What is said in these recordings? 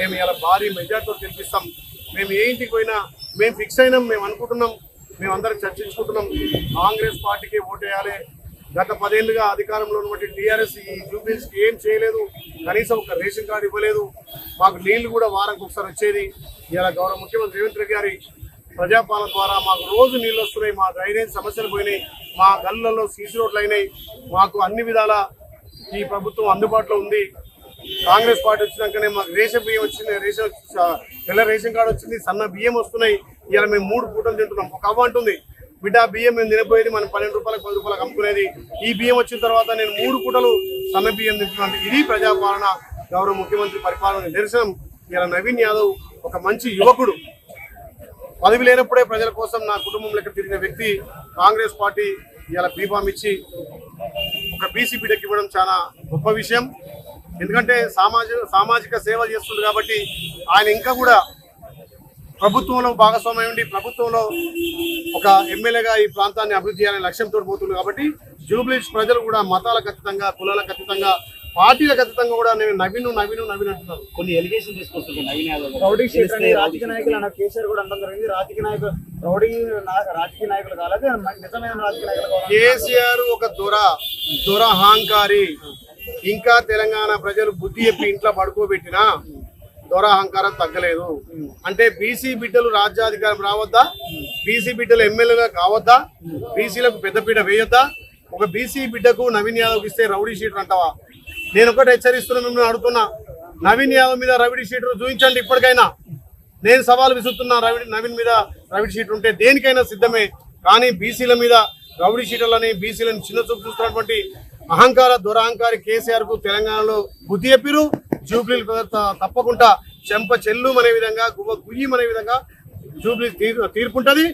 మేము ఇలా భారీ మెజార్టీతో గెలిపిస్తాం. మేము ఏ ఇంటికి పోయినా మేము ఫిక్స్ అయినాం, మేము అనుకుంటున్నాం, మేమందరం చర్చించుకుంటున్నాం. కాంగ్రెస్ పార్టీకి ఓటేయాలి. గత 10 ఏళ్లుగా అధికారంలో ఉన్నటువంటి టీఆర్ఎస్ ఈ జూబ్లీస్కి ఏం చేయలేదు. కనీసం ఒక రేషన్ కార్డు ఇవ్వలేదు. మాకు నీళ్లు కూడా వారానికి ఒకసారి వచ్చేది. ఇలా గౌరవ ముఖ్యమంత్రి రేవంత్ రెడ్డి గారి ప్రజాపాలన ద్వారా మాకు రోజు నీళ్ళు వస్తున్నాయి. మా డ్రైనేజ్ సమస్యలు పోయినాయి. మా గల్లలో సీసీ రోడ్లు అయినాయి. మాకు అన్ని విధాల ఈ ప్రభుత్వం అందుబాటులో ఉంది. కాంగ్రెస్ పార్టీ వచ్చినాకనే మాకు రేషన్ బియ్యం వచ్చింది, తెల్ల రేషన్ కార్డు వచ్చింది, సన్న బియ్యం వస్తున్నాయి. ఇలా మేము 3 పూటలు తింటున్నాం. ఒక అవ్వ అంటుంది, బిడ్డ బియ్యం మేము తినపోయేది మనం 12 రూపాయలకు 10 రూపాయలకు అమ్ముకునేది. ఈ బియ్యం వచ్చిన తర్వాత నేను 3 పూటలు సన్న బియ్యం తింటున్నాను. ఇది ప్రజాపాలన, గౌరవ ముఖ్యమంత్రి పరిపాలన నిదర్శనం. ఇలా నవీన్ యాదవ్ ఒక మంచి యువకుడు. పదవి లేనప్పుడే ప్రజల కోసం నా కుటుంబం లెక్క తిరిగిన వ్యక్తి. కాంగ్రెస్ పార్టీ ఇలా బీఫామ్ ఇచ్చి ఒక బీసీ బిడ్డకి ఇవ్వడం చాలా గొప్ప విషయం. ఎందుకంటే సామాజిక సేవ చేస్తుంది కాబట్టి ఆయన ఇంకా కూడా ప్రభుత్వంలో భాగస్వామ్యం ఉండి ప్రభుత్వంలో ఒక ఎమ్మెల్యేగా ఈ ప్రాంతాన్ని అభివృద్ధి చేయాలనే లక్ష్యంతో పోతుంది. కాబట్టి జూబ్లీస్ ప్రజలు కూడా మతాలకు అతీతంగా, కులాలకు అతీతంగా, పార్టీలకు అతీతంగా కూడా నేను నవీన్ అంటున్నారు. కొన్ని ఎలిగేషన్ తీసుకొస్తుంది నవీన్ యాదవ్. రాజకీయ నాయకులు అన్న కేసీఆర్ కూడా అనడం జరిగింది. రాజకీయ నాయకులు కాలేదు, నిజమైన రాజకీయ నాయకులు. కేసీఆర్ ఒక దురహంకారి. ఇంకా తెలంగాణ ప్రజలు బుద్ధి చెప్పి ఇంట్లో పడుకోబెట్టినా దురహంకారం తగ్గలేదు. అంటే బీసీ బిడ్డలు రాజ్యాధికారం రావద్దా? బీసీ బిడ్డలు ఎమ్మెల్యేగా కావద్దా? బీసీలకు పెద్దపీట వేయొద్దా? ఒక బీసీ బిడ్డకు నవీన్ యాదవ్ ఇస్తే రౌడీ షీటర్ అంటావా? నేను ఒకటి హెచ్చరిస్తున్నా, మిమ్మల్ని అడుగుతున్నా, నవీన్ యాదవ్ మీద రౌడీ షీటర్ చూపించండి. ఇప్పటికైనా నేను సవాల్ విసురుతున్నా. నవీన్ మీద రౌడీ షీటర్ ఉంటే దేనికైనా సిద్ధమే. కానీ బీసీల మీద రౌడీ షీటర్లని, బీసీలను చిన్న చూపు చూస్తున్నటువంటి దురహంకారి కేసీఆర్ కు తెలంగాణలో బుద్ధి చెప్పిరు. జూబ్లీ తప్పకుండా చెంప చెల్లు అనే విధంగా, గువ్వ గుయ్యమనే విధంగా జూబ్లీ తీర్పుంటది.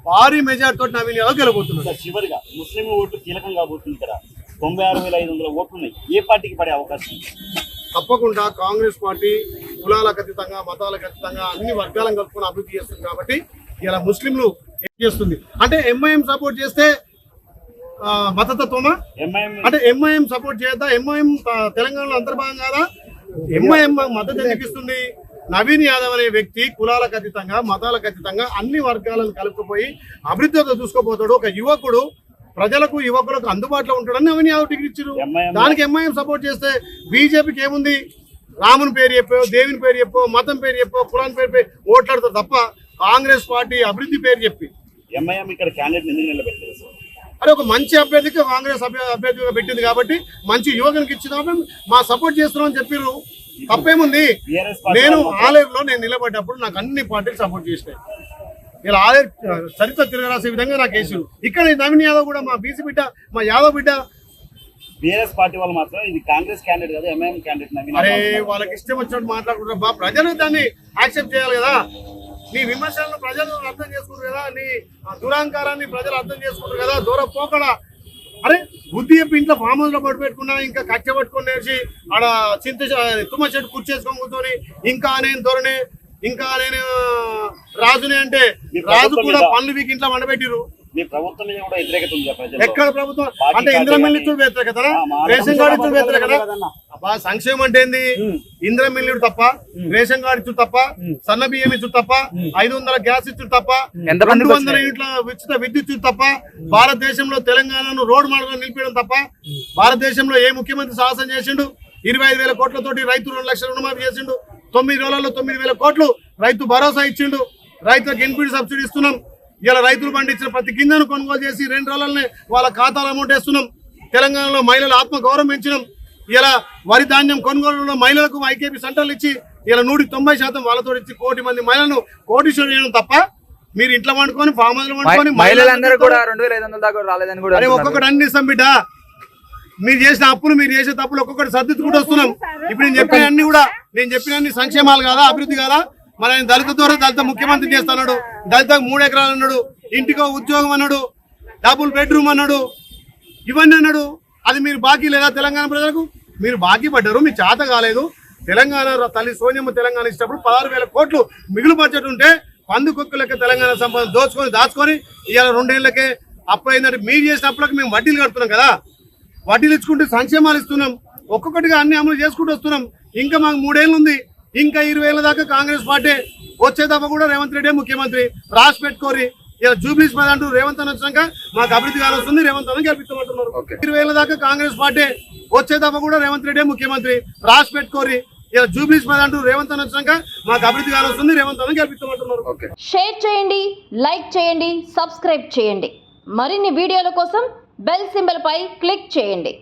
భారీ మెజార్టీతో నవీన్ యాదవ్ గెలబోతున్నారు. చివరిగా ముస్లిం ఓట్లు కీలకం కాబోతుంది కదా. 96,500 ఓట్లు ఉన్నాయి. ఏ పార్టీకి పడే అవకాశం? తప్పకుండా కాంగ్రెస్ పార్టీ కులాలకు అతీతంగా, మతాలకు అతీతంగా అన్ని వర్గాలను కలుపుకొని అభివృద్ధి చేస్తుంది. కాబట్టి ఇలా ముస్లింలు ఏం చేస్తుంది అంటే ఎంఐఎం సపోర్ట్ చేస్తే మతతత్వమా? అంటే ఎంఐఎం సపోర్ట్ చేయద్దా? ఎంఐఎం తెలంగాణలో అంతర్భాగం కాదా? ఎంఐఎం మద్దతు ఎందుకిస్తుంది? నవీన్ యాదవ్ అనే వ్యక్తి కులాలకు అతీతంగా, మతాలకు అతీతంగా అన్ని వర్గాలను కలుపుకుపోయి అభివృద్ధితో చూసుకోపోతాడు. ఒక యువకుడు ప్రజలకు, యువకులకు అందుబాటులో ఉంటాడని నవీన్ యాదవ్ టికెట్ ఇచ్చారు. దానికి ఎంఐఎం సపోర్ట్ చేస్తే బీజేపీకి ఏముంది? రాముని పేరు చెప్పో, దేవుని పేరు చెప్పో, మతం పేరు చెప్పో, కులాన్ పేరు ఓట్లాడతారు తప్ప కాంగ్రెస్ పార్టీ అభివృద్ధి పేరు చెప్పి ఎంఐఎం ఇక్కడ క్యాండిడేట్ ఎందుకు నిలబెట్టారు? అదే ఒక మంచి అభ్యర్థికి కాంగ్రెస్ అభ్యర్థిగా పెట్టింది కాబట్టి మంచి యువకునికి ఇచ్చిన మా సపోర్ట్ చేస్తున్నాం అని చెప్పారు. తప్పేముంది? నేను ఆలేరులో నిలబడ్డప్పుడు నాకు అన్ని పార్టీలు సపోర్ట్ చేసినాయి. ఇలా ఆలేరు చరిత్ర తిరగరాసే విధంగా నాకు వేసారు. ఇక్కడ నవీన్ యాదవ్ కూడా మా బీసీ బిడ్డ, మా యాదవ్ బిడ్డ. బీఆర్ఎస్ పార్టీ వాళ్ళు మాత్రం ఇది కాంగ్రెస్ క్యాండిడేట్ కదా, ఎంఐఎం క్యాండిడేట్ నవీన్. అరే వాళ్ళకి ఇష్టం వచ్చినట్టు మాట్లాడుకుంటారు. ప్రజలు దాన్ని యాక్సెప్ట్ చేయాలి కదా. నీ విమర్శలను ప్రజలు అర్థం చేసుకుంటారు కదా, నీ దురహంకారాన్ని ప్రజలు అర్థం చేసుకుంటారు కదా. దూర పోకడా అరే బుద్ధి చెప్పి ఇంట్లో ఫామ్ హౌస్ లో పట్టుకున్నా, ఇంకా కచ్చ పట్టుకొని నేర్చి ఆడ తుమ్మ చెట్టు కూర్చేసుకొని కూర్చొని ఇంకా నేను ధోరణి, ఇంకా నేను రాజునే అంటే రాజు కూడా పనులు వీకి ఇంట్లో వండబెట్టిరు. ఎక్కడ ప్రభుత్వం అంటే ఇంద్రమిల్లు ఇచ్చుడు వ్యతిరేకత, రేషన్ కార్డు ఇచ్చుడు వ్యతిరేకత. సంక్షేమం అంటే ఏంది? ఇంద్రమిల్లుడు తప్ప, రేషన్ కార్డు ఇచ్చుడు తప్ప, సన్న బియ్యం ఇచ్చుడు తప్ప, 500 గ్యాస్ ఇచ్చుడు తప్ప, 200 యూనిట్ల ఉచిత విద్యుత్ ఇచ్చుడు తప్ప, భారతదేశంలో తెలంగాణను రోడ్ మార్గంలో నిలిపేయడం తప్ప భారతదేశంలో ఏ ముఖ్యమంత్రి సాహసం చేసిండు? 25,000 కోట్లతోటి రైతు 2 లక్షల రుణమాఫీ చేసిండు. 9 రోజులలో 9,000 కోట్లు రైతు భరోసా ఇచ్చిండు. రైతులకు ఇన్పుట్ సబ్సిడీ ఇస్తున్నాం. ఇలా రైతులు పండించిన ప్రతి గింజను కొనుగోలు చేసి 2 రోజులనే వాళ్ళ ఖాతాలో అమౌంట్ వేస్తున్నాం. తెలంగాణలో మహిళల ఆత్మ గౌరవం పెంచినాం. ఇలా వరి ధాన్యం కొనుగోలులో మహిళలకు ఐకేపీ సెంటర్లు ఇచ్చి ఇలా 190% వాళ్ళతో ఇచ్చి 1 కోటి మంది మహిళలను కోటీశ్వరం చేయడం తప్ప మీరు ఇంట్లో వండుకొని ఫామ్ హౌస్ లో వండుకొని మహిళలందరూ కూడా 2,500 దాకా రాలేదని కూడా ఒక్కొక్కటి అన్ని ఇస్తాం బిడ్డ. మీరు చేసిన అప్పులు, మీరు చేసే తప్పులు ఒక్కొక్కటి సర్దిద్దుకుంటూ వస్తున్నాం. ఇప్పుడు నేను చెప్పిన అన్ని కూడా, నేను చెప్పిన అన్ని సంక్షేమాలు కాదా, అభివృద్ధి కాదా? మరి ఆయన దళిత ద్వారా దళిత ముఖ్యమంత్రి చేస్తున్నాడు. దళితకు 3 ఎకరాలు అన్నాడు, ఇంటికో ఉద్యోగం అన్నాడు, డబుల్ బెడ్రూమ్ అన్నాడు, ఇవన్నీ అన్నాడు. అది మీరు బాకీ లేదా తెలంగాణ ప్రజలకు? మీరు బాకీ పడ్డారు, మీకు చేత కాలేదు. తెలంగాణ తల్లి సోనియమ్మ తెలంగాణ ఇచ్చినప్పుడు 16,000 కోట్లు మిగులు బడ్జెట్ ఉంటే పందుకొక్కు లెక్క తెలంగాణ సంపద దాచుకొని ఇవాళ 2 ఏళ్లకే అప్పు అయిందంటే మీరు చేసిన అప్పులకు మేము వడ్డీలు కడుతున్నాం కదా. వడ్డీలు ఇచ్చుకుంటూ సంక్షేమాలు ఇస్తున్నాం. ఒక్కొక్కటిగా అన్ని అమలు చేసుకుంటూ వస్తున్నాం. ఇంకా మాకు 3 ఏళ్ళు ఉంది. ఇంకా 20 ఏళ్ళ దాకా కాంగ్రెస్ పార్టీ వచ్చే తప్ప కూడా రేవంత్ రెడ్డి ముఖ్యమంత్రి రాసి పెట్టుకోరి. ఇలా జూబ్లీస్ మీద అంటూ రేవంత్ అని వచ్చినాక మాకు అభివృద్ధి కాని వస్తుంది, రేవంత్ అని గెలిపిస్తామంటున్నారు. 20 ఏళ్ళ దాకా కాంగ్రెస్ పార్టీ వచ్చే తప్ప కూడా రేవంత్ రెడ్డి ముఖ్యమంత్రి రాసి పెట్టుకోరి. ఇలా జూబ్లీస్ మీద అంటూ రేవంత్ అని వచ్చినాక మాకు అభివృద్ధి కాని వస్తుంది, రేవంత్ అని గెలిపిస్తామంటున్నారు. షేర్ చేయండి, లైక్ చేయండి, సబ్స్క్రైబ్ చేయండి. మరిన్ని వీడియోల కోసం బెల్ సింబల్ పై క్లిక్ చేయండి.